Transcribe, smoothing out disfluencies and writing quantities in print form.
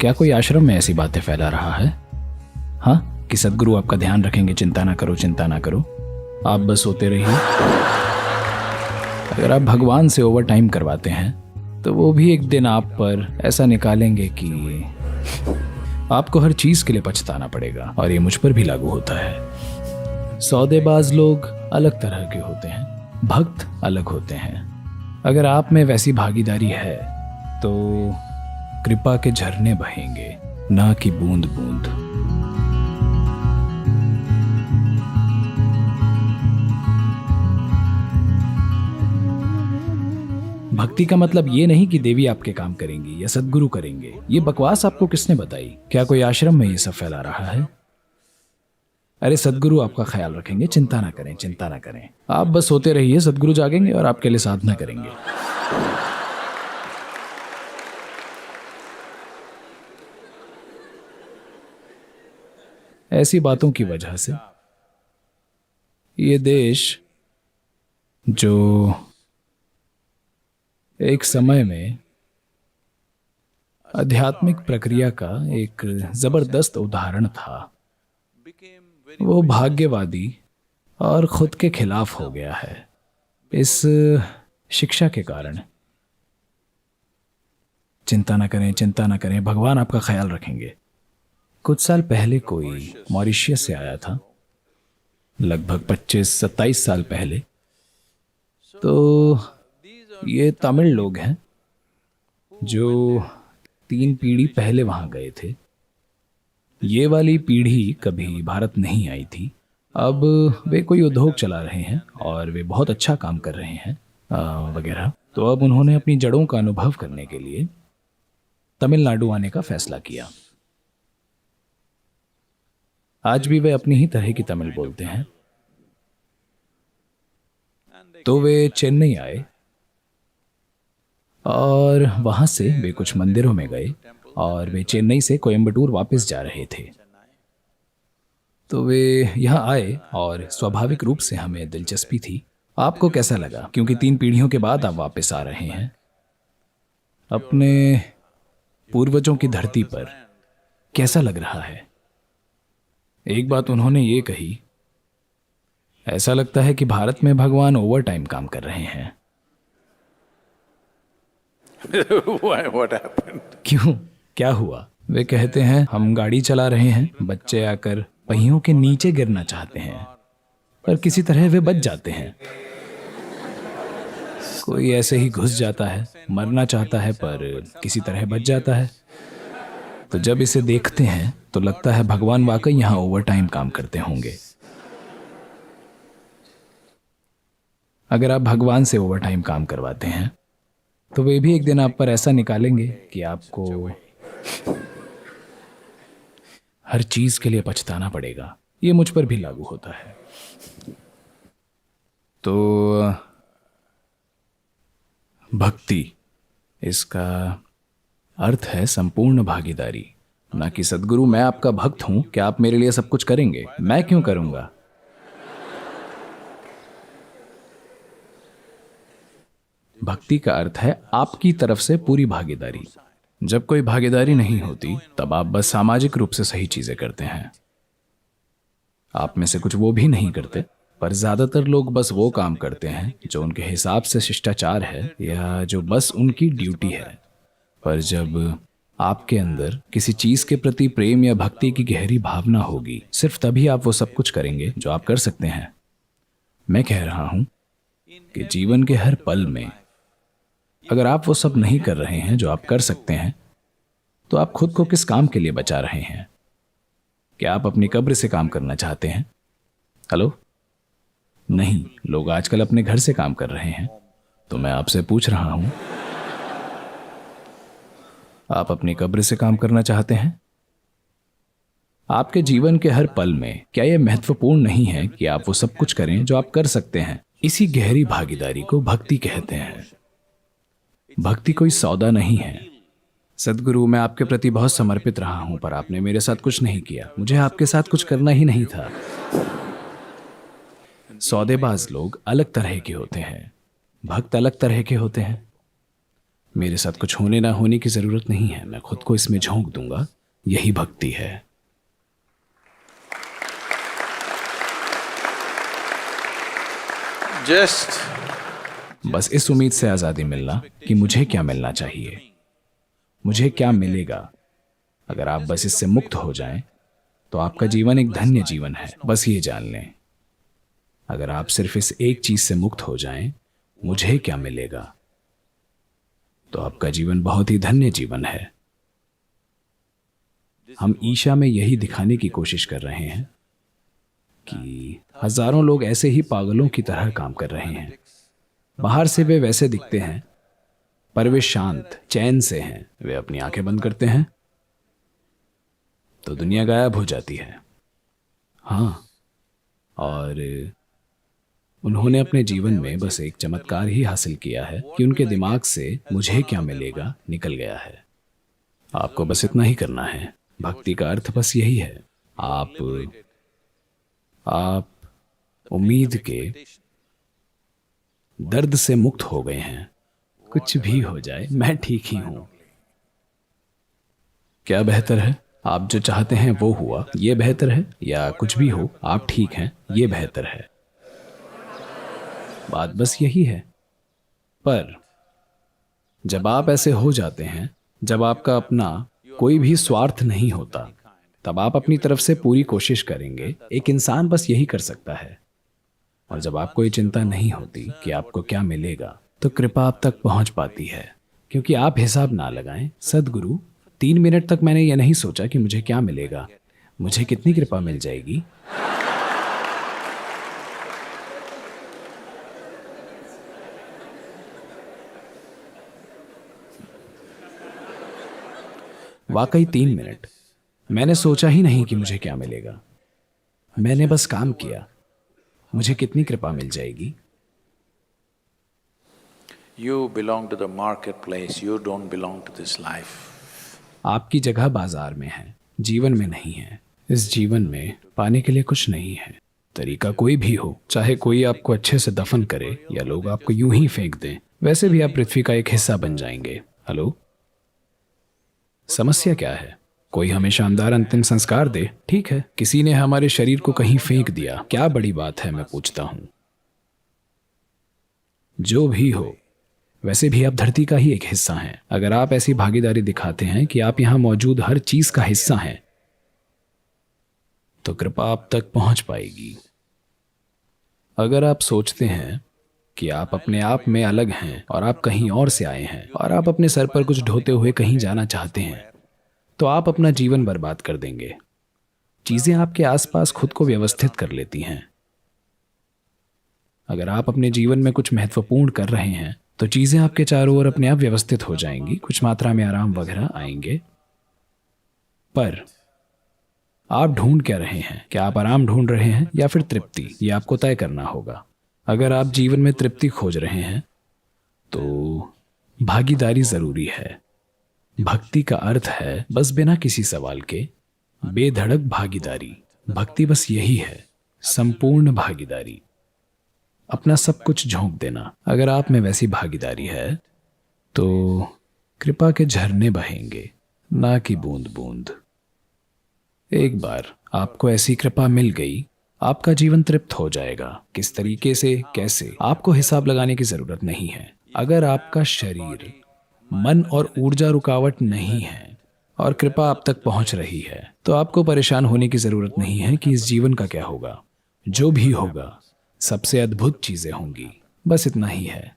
क्या कोई आश्रम में ऐसी बातें फैला रहा है? हाँ, कि सदगुरु आपका ध्यान रखेंगे, चिंता ना करो, चिंता ना करो, आप बस सोते रहिए। अगर आप भगवान से ओवर टाइम करवाते हैं तो वो भी एक दिन आप पर ऐसा निकालेंगे कि आपको हर चीज के लिए पछताना पड़ेगा। और ये मुझ पर भी लागू होता है। सौदेबाज लोग अलग तरह के होते हैं, भक्त अलग होते हैं। अगर आप में वैसी भागीदारी है तो कृपा के झरने बहेंगे, ना कि बूंद बूंद। भक्ति का मतलब ये नहीं कि देवी आपके काम करेंगी या सदगुरु करेंगे। ये बकवास आपको किसने बताई? क्या कोई आश्रम में ये सब फैला रहा है? अरे सदगुरु आपका ख्याल रखेंगे, चिंता ना करें, चिंता ना करें, आप बस सोते रहिए, सदगुरु जागेंगे और आपके लिए साधना करेंगे। ऐसी बातों की वजह से ये देश, जो एक समय में आध्यात्मिक प्रक्रिया का एक जबरदस्त उदाहरण था, वो भाग्यवादी और खुद के खिलाफ हो गया है इस शिक्षा के कारण। चिंता ना करें, चिंता ना करें, भगवान आपका ख्याल रखेंगे। कुछ साल पहले कोई मॉरिशियस से आया था, लगभग 25-27 साल पहले। तो ये तमिल लोग हैं जो 3 पीढ़ी पहले वहां गए थे। ये वाली पीढ़ी कभी भारत नहीं आई थी। अब वे कोई उद्योग चला रहे हैं और वे बहुत अच्छा काम कर रहे हैं वगैरह। तो अब उन्होंने अपनी जड़ों का अनुभव करने के लिए तमिलनाडु आने का फैसला किया। आज भी वे अपनी ही तरह की तमिल बोलते हैं। तो वे चेन्नई आए और वहां से वे कुछ मंदिरों में गए और वे चेन्नई से कोयम्बटूर वापस जा रहे थे। तो वे यहाँ आए और स्वाभाविक रूप से हमें दिलचस्पी थी। आपको कैसा लगा? क्योंकि 3 पीढ़ियों के बाद आप वापस आ रहे हैं अपने पूर्वजों की धरती पर। कैसा लग रहा है? एक बात उन्होंने ये कही, ऐसा लगता है कि भारत में भगवान ओवर टाइम काम कर रहे हैं। What happened? क्यों, क्या हुआ? वे कहते हैं हम गाड़ी चला रहे हैं, बच्चे आकर पहियों के नीचे गिरना चाहते हैं पर किसी तरह वे बच जाते हैं। कोई ऐसे ही घुस जाता है, मरना चाहता है पर किसी तरह बच जाता है। तो जब इसे देखते हैं तो लगता है भगवान वाकई यहाँ ओवर टाइम काम करते होंगे। अगर आप भगवान से ओवर टाइम काम करवाते हैं तो वे भी एक दिन आप पर ऐसा निकालेंगे कि आपको हर चीज के लिए पछताना पड़ेगा। ये मुझ पर भी लागू होता है। तो भक्ति, इसका अर्थ है संपूर्ण भागीदारी, ना कि सदगुरु मैं आपका भक्त हूं, क्या आप मेरे लिए सब कुछ करेंगे? मैं क्यों करूंगा? भक्ति का अर्थ है आपकी तरफ से पूरी भागीदारी। जब कोई भागीदारी नहीं होती तब आप बस सामाजिक रूप से सही चीजें करते हैं। आप में से कुछ वो भी नहीं करते, पर ज्यादातर लोग बस वो काम करते हैं जो उनके हिसाब से शिष्टाचार है या जो बस उनकी ड्यूटी है। पर जब आपके अंदर किसी चीज के प्रति प्रेम या भक्ति की गहरी भावना होगी, सिर्फ तभी आप वो सब कुछ करेंगे जो आप कर सकते हैं। मैं कह रहा हूं कि जीवन के हर पल में अगर आप वो सब नहीं कर रहे हैं जो आप कर सकते हैं, तो आप खुद को किस काम के लिए बचा रहे हैं? क्या आप अपनी कब्र से काम करना चाहते हैं? हेलो? नहीं, लोग आजकल अपने घर से काम कर रहे हैं। तो मैं आपसे पूछ रहा हूं, आप अपनी कब्र से काम करना चाहते हैं? आपके जीवन के हर पल में क्या यह महत्वपूर्ण नहीं है कि आप वो सब कुछ करें जो आप कर सकते हैं? इसी गहरी भागीदारी को भक्ति कहते हैं। भक्ति कोई सौदा नहीं है। सदगुरु, मैं आपके प्रति बहुत समर्पित रहा हूं, पर आपने मेरे साथ कुछ नहीं किया। मुझे आपके साथ कुछ करना ही नहीं था। सौदेबाज लोग अलग तरह के होते हैं, भक्त अलग तरह के होते हैं। मेरे साथ कुछ होने ना होने की जरूरत नहीं है, मैं खुद को इसमें झोंक दूंगा। यही भक्ति है। Just बस इस उम्मीद से आजादी मिलना कि मुझे क्या मिलना चाहिए, मुझे क्या मिलेगा। अगर आप बस इससे मुक्त हो जाएं तो आपका जीवन एक धन्य जीवन है। बस ये जान लें, अगर आप सिर्फ इस एक चीज से मुक्त हो जाएं, मुझे क्या मिलेगा, तो आपका जीवन बहुत ही धन्य जीवन है। हम ईशा में यही दिखाने की कोशिश कर रहे हैं कि हजारों लोग ऐसे ही पागलों की तरह काम कर रहे हैं। बाहर से वे वैसे दिखते हैं, पर वे शांत चैन से हैं। वे अपनी आंखें बंद करते हैं तो दुनिया गायब हो जाती है। हाँ, और उन्होंने अपने जीवन में बस एक चमत्कार ही हासिल किया है कि उनके दिमाग से मुझे क्या मिलेगा निकल गया है। आपको बस इतना ही करना है। भक्ति का अर्थ बस यही है। आप उम्मीद के दर्द से मुक्त हो गए हैं। कुछ भी हो जाए, मैं ठीक ही हूं। क्या बेहतर है? आप जो चाहते हैं वो हुआ, ये बेहतर है, या कुछ भी हो आप ठीक हैं, ये बेहतर है। बात बस यही है। पर जब आप ऐसे हो जाते हैं, जब आपका अपना कोई भी स्वार्थ नहीं होता, तब आप अपनी तरफ से पूरी कोशिश करेंगे। एक इंसान बस यही कर सकता है। और जब आपको ये चिंता नहीं होती कि आपको क्या मिलेगा, तो कृपा आप तक पहुंच पाती है। क्योंकि आप हिसाब ना लगाएं। सदगुरु, 3 मिनट तक मैंने ये नहीं सोचा कि मुझे क्या मिलेगा, मुझे कितनी कृपा मिल जाएगी। वाकई 3 मिनट मैंने सोचा ही नहीं कि मुझे क्या मिलेगा। मैंने बस काम किया, मुझे कितनी कृपा मिल जाएगी। you belong to the marketplace, you don't belong to this life. आपकी जगह बाजार में है, जीवन में नहीं है। इस जीवन में पाने के लिए कुछ नहीं है। तरीका कोई भी हो, चाहे कोई आपको अच्छे से दफन करे या लोग आपको यूं ही फेंक दें, वैसे भी आप पृथ्वी का एक हिस्सा बन जाएंगे। हेलो, समस्या क्या है? कोई हमें शानदार अंतिम संस्कार दे, ठीक है। किसी ने हमारे शरीर को कहीं फेंक दिया, क्या बड़ी बात है, मैं पूछता हूं। जो भी हो, वैसे भी आप धरती का ही एक हिस्सा हैं। अगर आप ऐसी भागीदारी दिखाते हैं कि आप यहां मौजूद हर चीज का हिस्सा हैं, तो कृपा आप तक पहुंच पाएगी। अगर आप सोचते हैं कि आप अपने आप में अलग हैं और आप कहीं और से आए हैं और आप अपने सर पर कुछ ढोते हुए कहीं जाना चाहते हैं, तो आप अपना जीवन बर्बाद कर देंगे। चीजें आपके आसपास खुद को व्यवस्थित कर लेती हैं। अगर आप अपने जीवन में कुछ महत्वपूर्ण कर रहे हैं, तो चीजें आपके चारों ओर अपने आप व्यवस्थित हो जाएंगी। कुछ मात्रा में आराम वगैरह आएंगे। पर आप ढूंढ क्या रहे हैं? क्या आप आराम ढूंढ रहे हैं या फिर तृप्ति? ये आपको तय करना होगा। अगर आप जीवन में तृप्ति खोज रहे हैं, तो भागीदारी जरूरी है। भक्ति का अर्थ है बस बिना किसी सवाल के बेधड़क भागीदारी। भक्ति बस यही है, संपूर्ण भागीदारी, अपना सब कुछ झोंक देना। अगर आप में वैसी भागीदारी है, तो कृपा के झरने बहेंगे, ना कि बूंद बूंद। एक बार आपको ऐसी कृपा मिल गई, आपका जीवन तृप्त हो जाएगा। किस तरीके से, कैसे, आपको हिसाब लगाने की जरूरत नहीं है। अगर आपका शरीर, मन और ऊर्जा रुकावट नहीं है और कृपा आप तक पहुंच रही है, तो आपको परेशान होने की जरूरत नहीं है कि इस जीवन का क्या होगा। जो भी होगा, सबसे अद्भुत चीजें होंगी। बस इतना ही है।